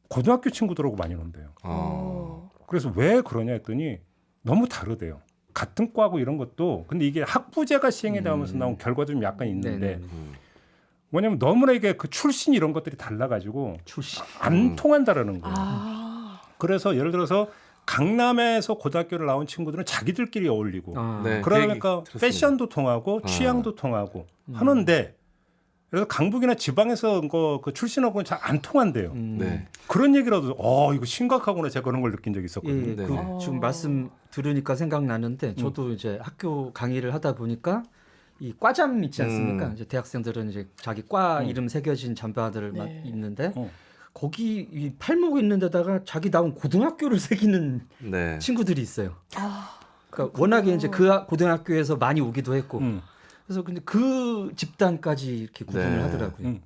고등학교 친구들하고 많이 논대요. 그래서 왜 그러냐 했더니 너무 다르대요. 같은 과고 이런 것도. 근데 이게 학부제가 시행이 되면서 나온 결과도 좀 약간 있는데, 뭐냐면 너무나 이게 그 출신 이런 것들이 달라가지고 안 통한다라는 거예요. 그래서 예를 들어서 강남에서 고등학교를 나온 친구들은 자기들끼리 어울리고, 그러니까 패션도 통하고 취향도 통하고 하는데, 그래서 강북이나 지방에서 그 출신하고는 잘 안 통한대요. 그런 얘기라도 이거 심각하구나, 제가 그런 걸 느낀 적이 있었거든요. 지금 말씀 들으니까 생각나는데, 저도 이제 학교 강의를 하다 보니까 이 과잠 있지 않습니까? 이제 대학생들은 이제 자기 과 이름 새겨진 잠바들을 막 입는데, 거기 이 팔목 있는 데다가 자기 나온 고등학교를 새기는 친구들이 있어요. 그러니까 워낙에 이제 그 고등학교에서 많이 오기도 했고, 그래서 근데 그 집단까지 이렇게 구분을 하더라고요.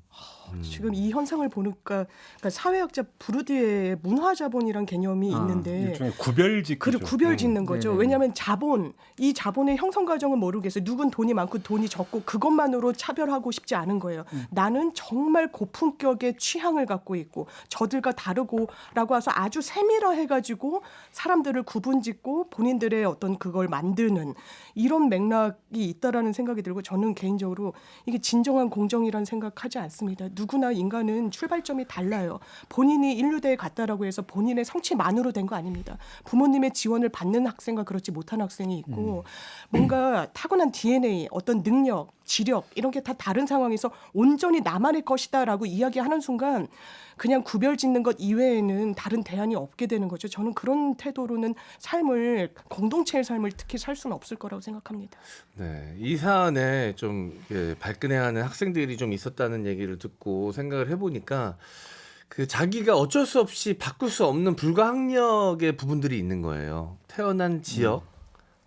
지금 이 현상을 보니까, 그러니까 사회학자 부르디에의 문화자본이란 개념이 있는데, 일종의 구별짓기죠. 그리고 구별짓는 거죠. 왜냐하면 이 자본의 형성 과정은 모르겠어요. 누군 돈이 많고 돈이 적고 그것만으로 차별하고 싶지 않은 거예요. 나는 정말 고품격의 취향을 갖고 있고 저들과 다르고라고 해서 아주 세밀화해가지고 사람들을 구분짓고 본인들의 어떤 그걸 만드는 이런 맥락이 있다라는 생각이 들고, 저는 개인적으로 이게 진정한 공정이라는 생각하지 않습니다. 누구나 인간은 출발점이 달라요. 본인이 인류대에 갔다라고 해서 본인의 성취만으로 된 거 아닙니다. 부모님의 지원을 받는 학생과 그렇지 못한 학생이 있고, 뭔가 타고난 DNA, 어떤 능력, 지력 이런 게 다 다른 상황에서 온전히 나만의 것이다라고 이야기하는 순간 그냥 구별짓는 것 이외에는 다른 대안이 없게 되는 거죠. 저는 그런 태도로는 공동체의 삶을 특히 살 수는 없을 거라고 생각합니다. 이 사안에 좀 발끈해하는 학생들이 좀 있었다는 얘기를 듣고 생각을 해보니까, 그 자기가 어쩔 수 없이 바꿀 수 없는 불가항력의 부분들이 있는 거예요. 태어난 지역,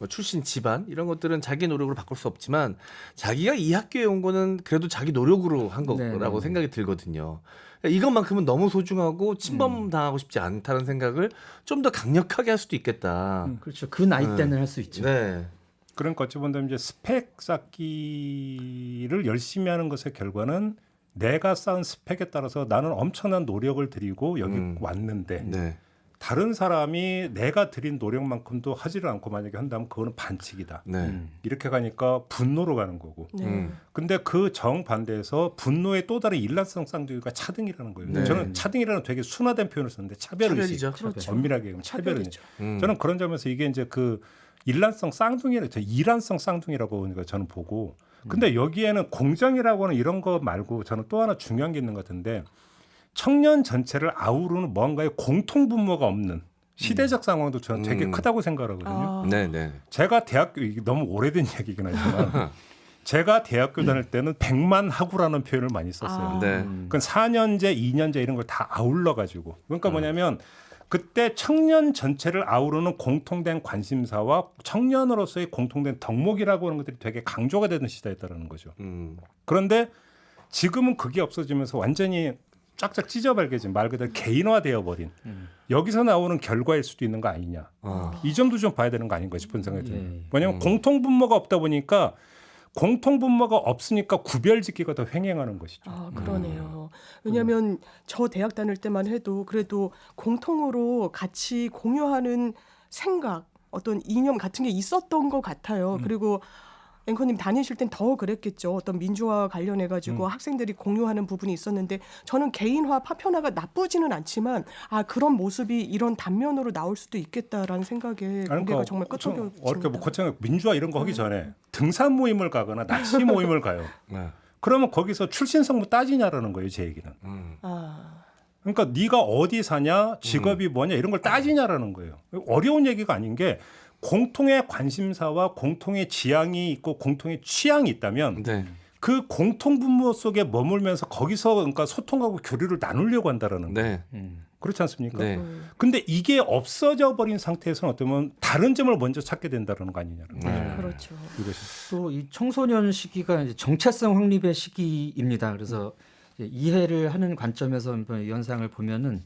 뭐 출신 집안 이런 것들은 자기 노력으로 바꿀 수 없지만 자기가 이 학교에 온 거는 그래도 자기 노력으로 한 거라고 생각이 들거든요. 이것만큼은 너무 소중하고 침범당하고 싶지 않다는 생각을 좀 더 강력하게 할 수도 있겠다. 그렇죠. 그 나이 때는 할 수 있죠. 네. 그러니까 어찌 보면 이제 스펙 쌓기를 열심히 하는 것의 결과는 내가 쌓은 스펙에 따라서 나는 엄청난 노력을 들이고 여기 왔는데 네. 다른 사람이 내가 들인 노력만큼도 하지를 않고 만약에 한다면 그거는 반칙이다. 네. 이렇게 가니까 분노로 가는 거고. 네. 근데 그 정반대에서 분노의 또 다른 일란성 쌍둥이가 차등이라는 거예요. 네. 저는 차등이라는 되게 순화된 표현을 썼는데 차별의식. 차별이죠. 그렇죠. 엄밀하게 얘기하면 차별이죠. 차별이죠. 저는 그런 점에서 이게 이제 그 일란성 쌍둥이라 이란성 쌍둥이라고 하는 거 저는 보고. 근데 여기에는 공정이라고 하는 이런 거 말고 저는 또 하나 중요한 게 있는 것 같은데 청년 전체를 아우르는 뭔가의 공통 분모가 없는 시대적 상황도 저는 되게 크다고 생각하거든요. 네네. 제가 대학교 이게 너무 오래된 얘기긴 하지만 제가 대학교 다닐 때는 100만 학우라는 표현을 많이 썼어요. 네. 그 4년제, 2년제 이런 걸 다 아울러 가지고. 그러니까 뭐냐면 그때 청년 전체를 아우르는 공통된 관심사와 청년으로서의 공통된 덕목이라고 하는 것들이 되게 강조가 되는 시대였다는 거죠. 그런데 지금은 그게 없어지면서 완전히 쫙쫙 찢어발개진 말 그대로 개인화되어 버린 여기서 나오는 결과일 수도 있는 거 아니냐. 이 점도 좀 봐야 되는 거 아닌가 싶은 생각이 듭니다. 왜냐하면 공통분모가 없다 보니까 공통분모가 없으니까 구별짓기가 더 횡행하는 것이죠. 아, 그러네요. 왜냐하면 저 대학 다닐 때만 해도 그래도 공통으로 같이 공유하는 생각, 어떤 이념 같은 게 있었던 것 같아요. 그리고 앵커님 다니실 땐 더 그랬겠죠. 어떤 민주화 관련해 가지고 학생들이 공유하는 부분이 있었는데 저는 개인화, 파편화가 나쁘지는 않지만 아 그런 모습이 이런 단면으로 나올 수도 있겠다라는 생각에 고개가 정말 끄덕여집니다. 어렵게 뭐 거창하게 민주화 이런 거 하기 전에 등산 모임을 가거나 낚시 모임을 가요. 그러면 거기서 출신성부 따지냐라는 거예요, 제 얘기는. 그러니까 네가 어디 사냐, 직업이 뭐냐 이런 걸 따지냐라는 거예요. 어려운 얘기가 아닌 게 공통의 관심사와 공통의 지향이 있고 공통의 취향이 있다면 그 공통 분모 속에 머물면서 거기서 그러니까 소통하고 교류를 나누려고 한다라는 거예요. 그렇지 않습니까? 근데 이게 없어져 버린 상태에서는 어쩌면 다른 점을 먼저 찾게 된다는 거 아니냐는 거죠. 그렇죠. 또 이 청소년 시기가 이제 정체성 확립의 시기입니다. 그래서 이제 이해를 하는 관점에서 이 현상을 보면은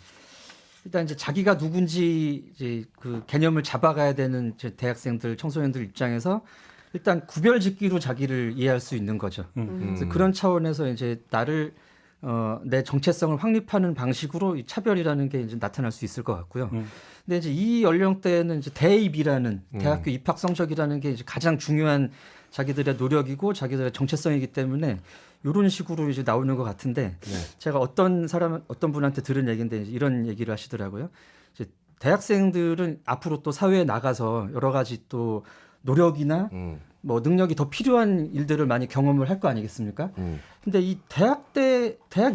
일단 이제 자기가 누군지 이제 그 개념을 잡아가야 되는 이제 대학생들, 청소년들 입장에서 일단 구별짓기로 자기를 이해할 수 있는 거죠. 그래서 그런 차원에서 이제 나를 내 정체성을 확립하는 방식으로 이 차별이라는 게 이제 나타날 수 있을 것 같고요. 근데 이제 이 연령대에는 이제 대입이라는 대학교 입학 성적이라는 게 이제 가장 중요한 자기들의 노력이고 자기들의 정체성이기 때문에 이런 식으로 이제 나오는 것 같은데 제가 어떤 분한테 들은 얘기인데 이런 얘기를 하시더라고요. 이제 대학생들은 앞으로 또 사회에 나가서 여러 가지 또 노력이나 뭐 능력이 더 필요한 일들을 많이 경험을 할 거 아니겠습니까? 근데 이 대학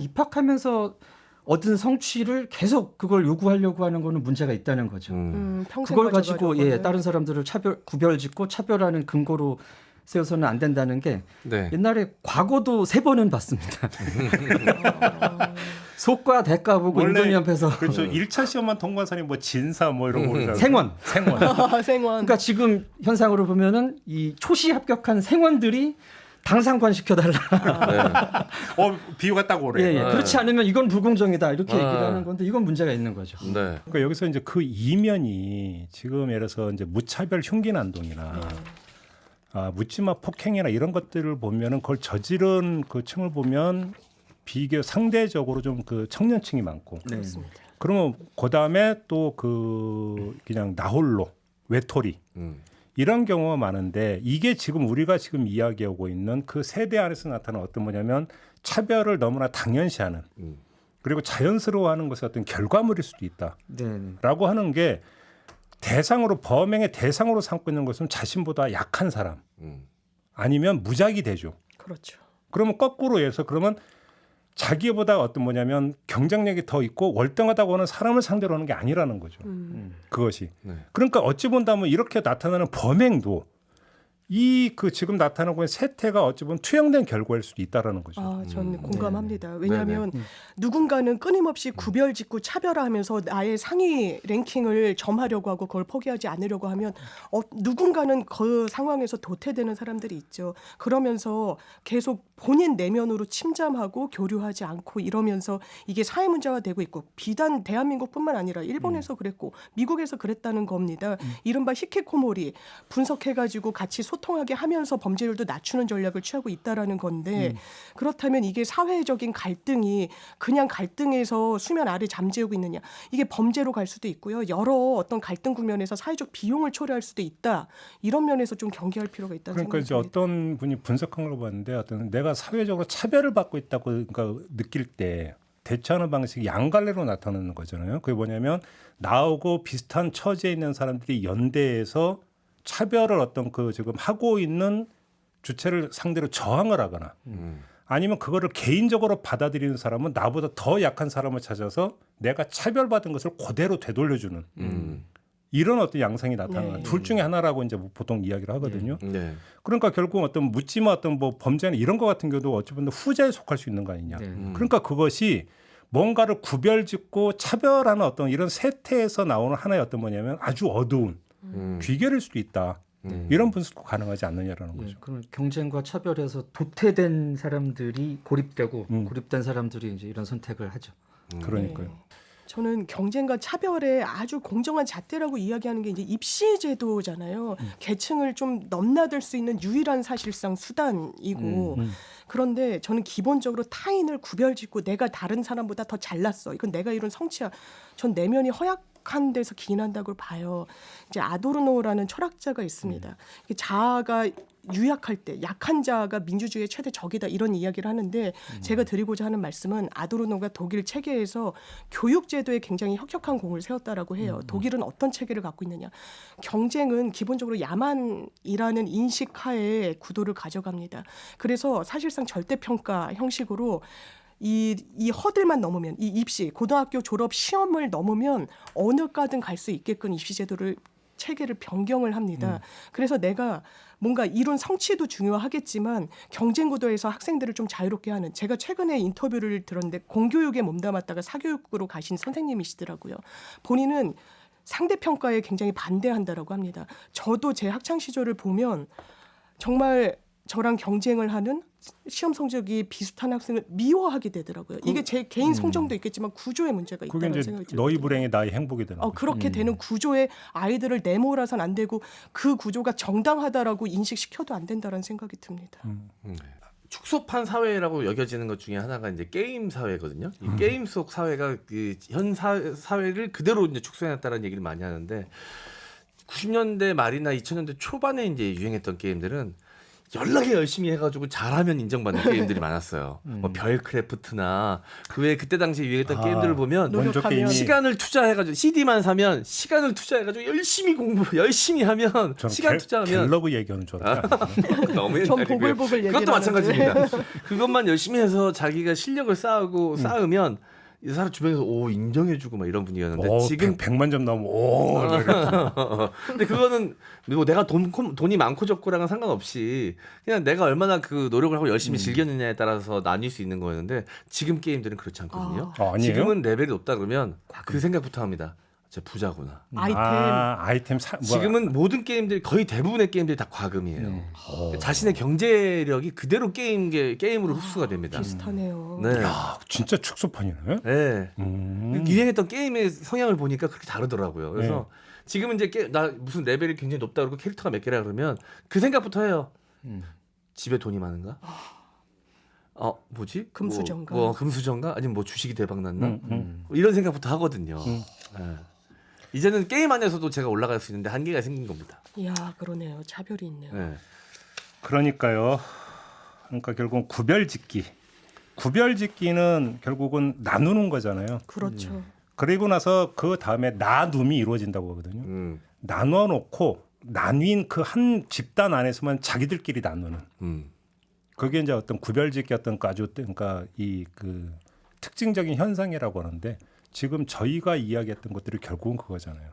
입학하면서 얻은 성취를 계속 그걸 요구하려고 하는 거는 문제가 있다는 거죠. 그걸 가지고 다른 사람들을 구별짓고 차별하는 근거로 세워서는 안 된다는 게 옛날에 과거도 3번은 봤습니다. 속과 대가 보고 인권위 앞에서 그렇죠. 1차 시험만 통과한 사람이 뭐 진사 뭐 이런 거 생원. 생원. 그러니까 지금 현상으로 보면은 이 초시 합격한 생원들이 당상관 시켜달라. 비유가 딱 오래. 그렇지 않으면 이건 불공정이다 이렇게 얘기를 하는 건데 이건 문제가 있는 거죠. 그러니까 여기서 이제 그 이면이 지금 예를 들어서 이제 무차별 흉기난동이나 묻지마 폭행이나 이런 것들을 보면은 그걸 저지른 그 층을 보면 비교 상대적으로 좀 그 청년층이 많고. 그렇습니다. 그러면 그 다음에 또 그 그냥 나홀로 외톨이. 이런 경우가 많은데 이게 지금 우리가 지금 이야기하고 있는 그 세대 안에서 나타나는 어떤 뭐냐면 차별을 너무나 당연시하는 그리고 자연스러워하는 것의 어떤 결과물일 수도 있다라고 하는 게 대상으로 범행의 대상으로 삼고 있는 것은 자신보다 약한 사람 아니면 무작위 대조. 그렇죠. 그러면 거꾸로 해서 그러면 자기보다 어떤 뭐냐면 경쟁력이 더 있고 월등하다고 하는 사람을 상대로 하는 게 아니라는 거죠. 그것이. 그러니까 어찌 본다면 이렇게 나타나는 범행도 이 그 지금 나타나고 있는 세태가 어찌 보면 투영된 결과일 수도 있다라는 거죠. 저는 공감합니다. 왜냐하면 네네. 누군가는 끊임없이 구별짓고 차별화하면서 나의 상위 랭킹을 점하려고 하고 그걸 포기하지 않으려고 하면 누군가는 그 상황에서 도태되는 사람들이 있죠. 그러면서 계속 본인 내면으로 침잠하고 교류하지 않고 이러면서 이게 사회 문제가 되고 있고 비단 대한민국뿐만 아니라 일본에서 그랬고 미국에서 그랬다는 겁니다. 이른바 히키코모리 분석해가지고 같이 소통하게 하면서 범죄율도 낮추는 전략을 취하고 있다라는 건데 그렇다면 이게 사회적인 갈등이 그냥 갈등에서 수면 아래 잠재우고 있느냐 이게 범죄로 갈 수도 있고요. 여러 어떤 갈등 국면에서 사회적 비용을 초래할 수도 있다. 이런 면에서 좀 경계할 필요가 있다는 그러니까 생각이 이제 듭니다. 어떤 분이 분석한 걸 봤는데 어떤 내가 사회적으로 차별을 받고 있다고 그러니까 느낄 때 대처하는 방식이 양갈래로 나타나는 거잖아요. 그게 뭐냐면 나하고 비슷한 처지에 있는 사람들이 연대해서 차별을 어떤 그 지금 하고 있는 주체를 상대로 저항을 하거나 아니면 그거를 개인적으로 받아들이는 사람은 나보다 더 약한 사람을 찾아서 내가 차별받은 것을 그대로 되돌려주는 이런 어떤 양상이 나타나는 네. 둘 중에 하나라고 이제 보통 이야기를 하거든요. 네. 그러니까 결국 어떤 묻지마 어떤 뭐 범죄나 이런 것 같은 경우도 어찌 보면 후자에 속할 수 있는 거 아니냐. 그러니까 그것이 뭔가를 구별짓고 차별하는 어떤 이런 세태에서 나오는 하나의 어떤 뭐냐면 아주 어두운 귀결일 수도 있다. 이런 분석도 가능하지 않느냐라는 거죠. 그런 경쟁과 차별에서 도태된 사람들이 고립되고 고립된 사람들이 이제 이런 선택을 하죠. 그러니까요. 네. 저는 경쟁과 차별의 아주 공정한 잣대라고 이야기하는 게 이제 입시 제도잖아요. 계층을 좀 넘나들 수 있는 유일한 사실상 수단이고 그런데 저는 기본적으로 타인을 구별짓고 내가 다른 사람보다 더 잘났어. 이건 내가 이룬 성취야. 전 내면이 허약한 데서 기인한다고 봐요. 이제 아도르노라는 철학자가 있습니다. 이게 자아가 유약할 때 약한 자아가 민주주의의 최대 적이다 이런 이야기를 하는데 제가 드리고자 하는 말씀은 아도르노가 독일 체계에서 교육 제도에 굉장히 혁혁한 공을 세웠다라고 해요. 독일은 어떤 체계를 갖고 있느냐. 경쟁은 기본적으로 야만이라는 인식하에 구도를 가져갑니다. 그래서 사실상 절대평가 형식으로 이 허들만 넘으면 이 입시 고등학교 졸업 시험을 넘으면 어느 과든 갈 수 있게끔 입시 제도를 체계를 변경을 합니다. 그래서 내가 뭔가 이룬 성취도 중요하겠지만 경쟁 구도에서 학생들을 좀 자유롭게 하는 제가 최근에 인터뷰를 들었는데 공교육에 몸담았다가 사교육으로 가신 선생님이시더라고요. 본인은 상대평가에 굉장히 반대한다라고 합니다. 저도 제 학창 시절을 보면 정말 저랑 경쟁을 하는 시험 성적이 비슷한 학생을 미워하게 되더라고요. 이게 제 개인 성정도 있겠지만 구조의 문제가 그게 있다는 이제 생각이 들거든요. 너희 불행이 나의 행복이 되는 거죠. 그렇게 되는 구조에 아이들을 내몰아서는 안 되고 그 구조가 정당하다라고 인식시켜도 안 된다라는 생각이 듭니다. 축소판 사회라고 여겨지는 것 중에 하나가 이제 게임 사회거든요. 이 게임 속 사회가 그 현 사회를 그대로 이제 축소해놨다는 얘기를 많이 하는데 90년대 말이나 2000년대 초반에 이제 유행했던 게임들은 연락에 열심히 해가지고 잘하면 인정받는 게임들이 많았어요. 뭐 별크래프트나 그 외에 그때 당시에 유행했던 게임들을 보면 원조 게임이 시간을 투자해가지고 CD만 사면 시간을 투자해가지고 열심히 공부 열심히 하면 시간 투자하면 갤러그 얘기하는 줄 알았어요. 너무 전 옛날이고요. 보글보글 얘기를 그것도 하는데. 마찬가지입니다. 그것만 열심히 해서 자기가 실력을 쌓으면 이 사람 주변에서 오 인정해주고 막 이런 분위기였는데 지금 100만 점 나오면 오. 근데 그거는 뭐 내가 돈이 많고 적고랑은 상관없이 그냥 내가 얼마나 그 노력을 하고 열심히 즐겼느냐에 따라서 나뉠 수 있는 거였는데 지금 게임들은 그렇지 않거든요. 아니에요? 지금은 레벨이 높다 그러면 그 생각부터 합니다. 저 부자구나. 아이템. 지금은 모든 게임들 거의 대부분의 게임들이 다 과금이에요. 자신의 경제력이 그대로 게임으로 흡수가 됩니다. 비슷하네요. 네. 야, 진짜 축소판이네. 네. 유행했던 게임의 성향을 보니까 그렇게 다르더라고요. 그래서 지금은 이제 나 무슨 레벨이 굉장히 높다 그러고 캐릭터가 몇 개라 그러면 그 생각부터 해요. 집에 돈이 많은가? 뭐지? 금수저인가? 금수저인가? 아니면 뭐 주식이 대박 났나? 이런 생각부터 하거든요. 네. 이제는 게임 안에서도 제가 올라갈 수 있는데 한계가 생긴 겁니다. 이야, 그러네요. 차별이 있네요. 네. 그러니까 결국은 구별짓기는 결국은 나누는 거잖아요. 그렇죠. 그리고 나서 그 다음에 나눔이 이루어진다고 하거든요. 나눠 놓고 나뉜 그 한 집단 안에서만 자기들끼리 나누는. 그게 이제 어떤 구별짓기 어떤 그러니까 이 그 특징적인 현상이라고 하는데 지금 저희가 이야기했던 것들이 결국은 그거잖아요.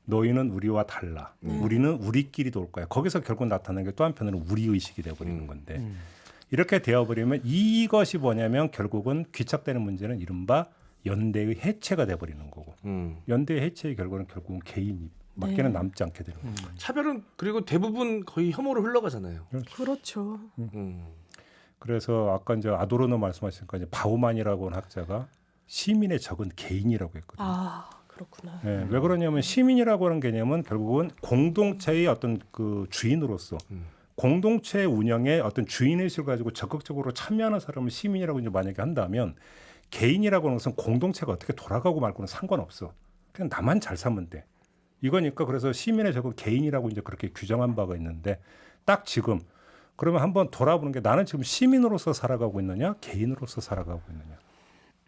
너희는 우리와 달라. 우리는 우리끼리 돌 거야. 거기서 결국 나타나는 게 또 한편으로는 우리 의식이 되어버리는 건데 이렇게 되어버리면 이것이 뭐냐면 결국은 귀착되는 문제는 이른바 연대의 해체가 돼버리는 거고 연대의 해체의 결과는 결국은 개인이 밖에는 남지 않게 되는 거죠. 차별은 그리고 대부분 거의 혐오로 흘러가잖아요. 그렇죠. 그래서 아까 이제 아도르노 말씀하시니까 이제 바우만이라고 하는 학자가 시민의 적은 개인이라고 했거든요. 아 그렇구나. 네, 왜 그러냐면 시민이라고 하는 개념은 결국은 공동체의 어떤 그 주인으로서 공동체 운영에 어떤 주인의식을 가지고 적극적으로 참여하는 사람을 시민이라고 이제 만약에 한다면 개인이라고 하는 것은 공동체가 어떻게 돌아가고 말고는 상관없어. 그냥 나만 잘 살면 돼. 이거니까 그래서 시민의 적은 개인이라고 이제 그렇게 규정한 바가 있는데 딱 지금 그러면 한번 돌아보는 게 나는 지금 시민으로서 살아가고 있느냐 개인으로서 살아가고 있느냐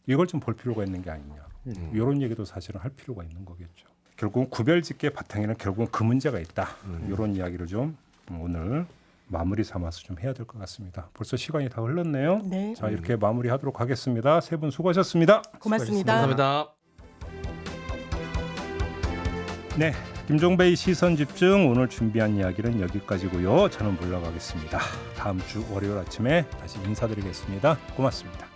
이걸 좀 볼 필요가 있는 게 아니냐 이런 얘기도 사실은 할 필요가 있는 거겠죠. 결국은 구별짓기의 바탕에는 결국은 그 문제가 있다. 이런 이야기를 좀 오늘 마무리 삼아서 좀 해야 될 것 같습니다. 벌써 시간이 다 흘렀네요. 네. 자 이렇게 마무리하도록 하겠습니다. 세 분 수고하셨습니다. 고맙습니다. 감사합니다. 네, 김종배의 시선집중 오늘 준비한 이야기는 여기까지고요. 저는 물러가겠습니다. 다음 주 월요일 아침에 다시 인사드리겠습니다. 고맙습니다.